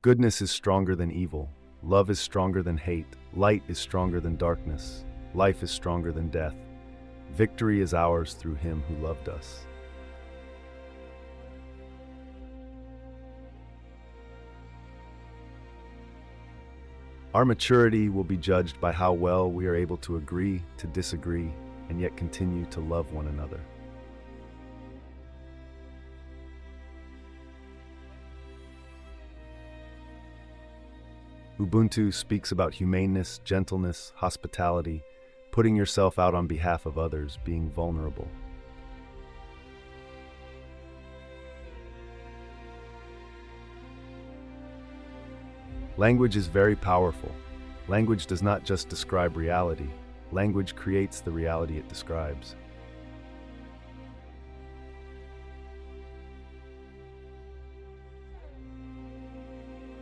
Goodness is stronger than evil. Love is stronger than hate. Light is stronger than darkness. Life is stronger than death. Victory is ours through Him who loved us. Our maturity will be judged by how well we are able to agree to disagree and yet continue to love one another. Ubuntu speaks about humaneness, gentleness, hospitality, putting yourself out on behalf of others, being vulnerable. Language is very powerful. Language does not just describe reality. Language creates the reality it describes.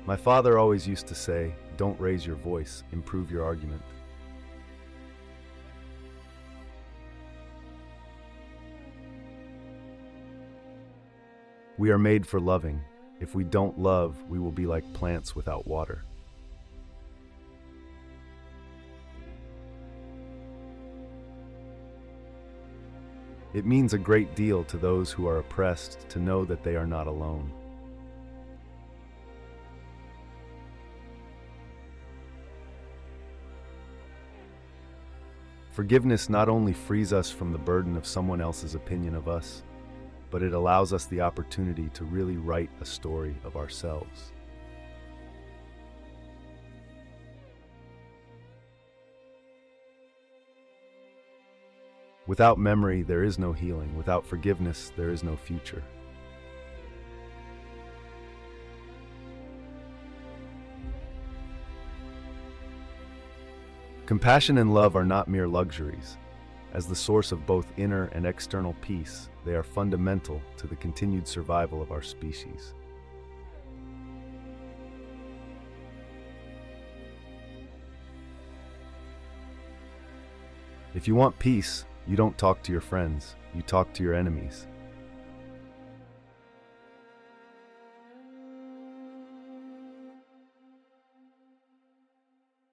My father always used to say, "Don't raise your voice, improve your argument." We are made for loving. If we don't love, we will be like plants without water. It means a great deal to those who are oppressed to know that they are not alone. Forgiveness not only frees us from the burden of someone else's opinion of us, but it allows us the opportunity to really write a story of ourselves. Without memory, there is no healing. Without forgiveness, there is no future. Compassion and love are not mere luxuries. As the source of both inner and external peace, they are fundamental to the continued survival of our species. If you want peace, you don't talk to your friends, you talk to your enemies.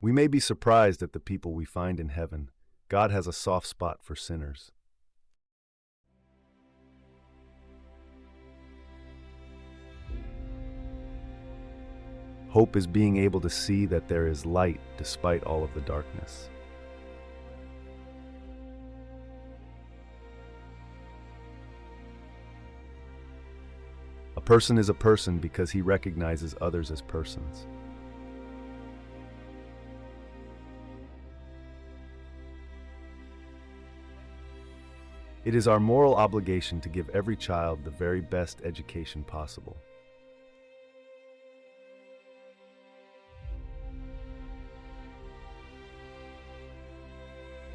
We may be surprised at the people we find in heaven. God has a soft spot for sinners. Hope is being able to see that there is light despite all of the darkness. A person is a person because he recognizes others as persons. It is our moral obligation to give every child the very best education possible.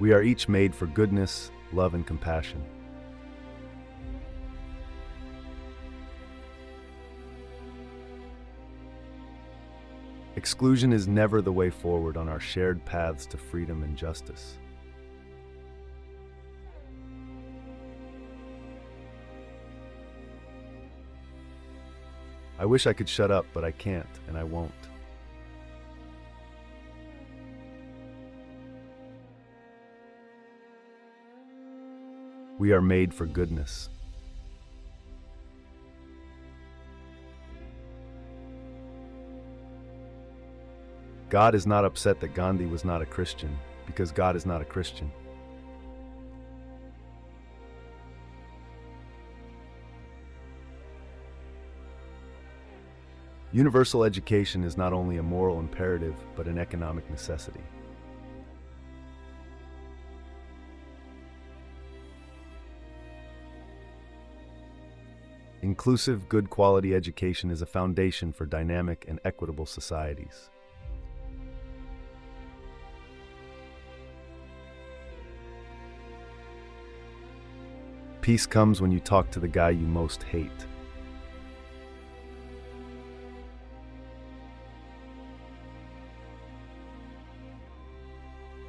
We are each made for goodness, love, and compassion. Exclusion is never the way forward on our shared paths to freedom and justice. I wish I could shut up, but I can't, and I won't. We are made for goodness. God is not upset that Gandhi was not a Christian, because God is not a Christian. Universal education is not only a moral imperative, but an economic necessity. Inclusive, good quality education is a foundation for dynamic and equitable societies. Peace comes when you talk to the guy you most hate.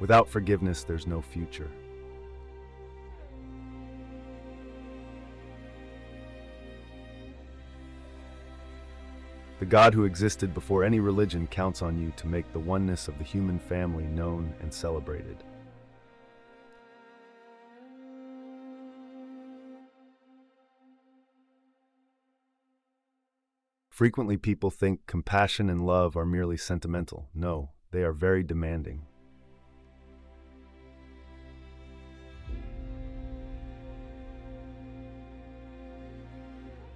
Without forgiveness, there's no future. The God who existed before any religion counts on you to make the oneness of the human family known and celebrated. Frequently, people think compassion and love are merely sentimental. No, they are very demanding.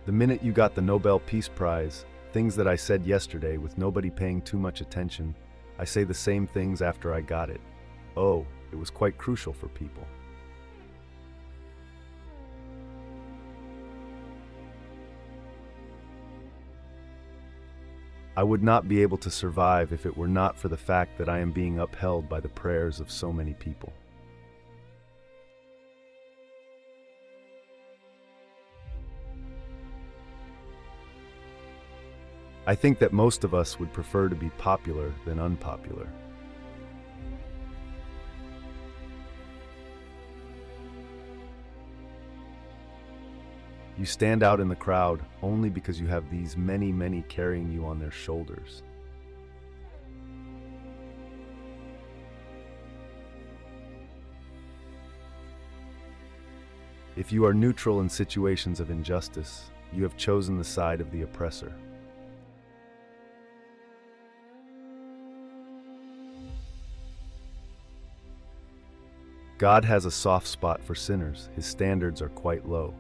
The minute you got the Nobel Peace Prize, things that I said yesterday with nobody paying too much attention, I say the same things after I got it. Oh, it was quite crucial for people. I would not be able to survive if it were not for the fact that I am being upheld by the prayers of so many people. I think that most of us would prefer to be popular than unpopular. You stand out in the crowd only because you have these many carrying you on their shoulders. If you are neutral in situations of injustice, you have chosen the side of the oppressor. God has a soft spot for sinners. His standards are quite low.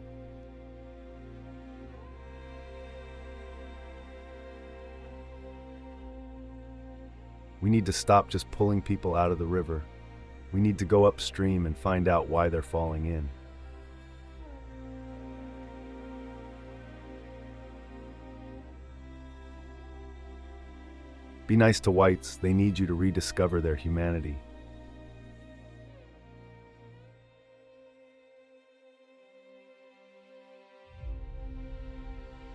We need to stop just pulling people out of the river. We need to go upstream and find out why they're falling in. Be nice to whites. They need you to rediscover their humanity.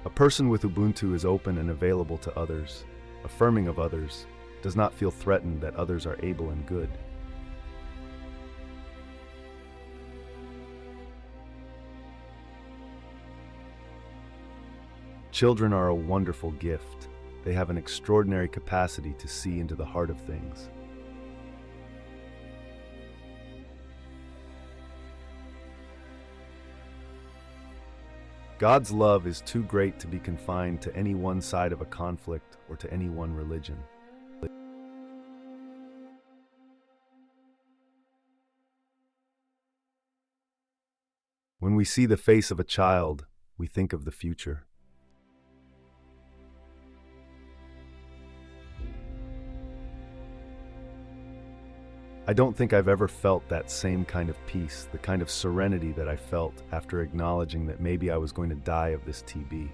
A person with Ubuntu is open and available to others, affirming of others, does not feel threatened that others are able and good. Children are a wonderful gift. They have an extraordinary capacity to see into the heart of things. God's love is too great to be confined to any one side of a conflict or to any one religion. When we see the face of a child, we think of the future. I don't think I've ever felt that same kind of peace, the kind of serenity that I felt after acknowledging that maybe I was going to die of this TB.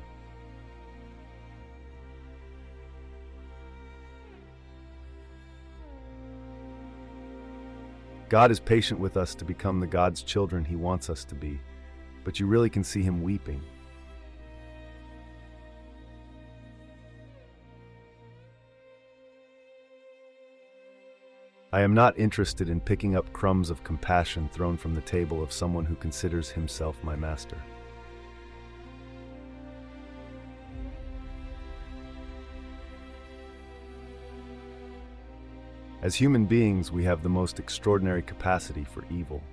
God is patient with us to become the God's children He wants us to be, but you really can see Him weeping. I am not interested in picking up crumbs of compassion thrown from the table of someone who considers himself my master. As human beings, we have the most extraordinary capacity for evil.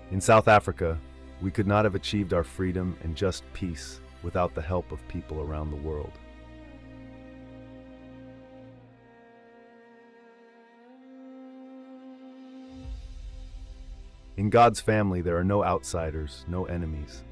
In South Africa, we could not have achieved our freedom and just peace without the help of people around the world. In God's family, there are no outsiders, no enemies.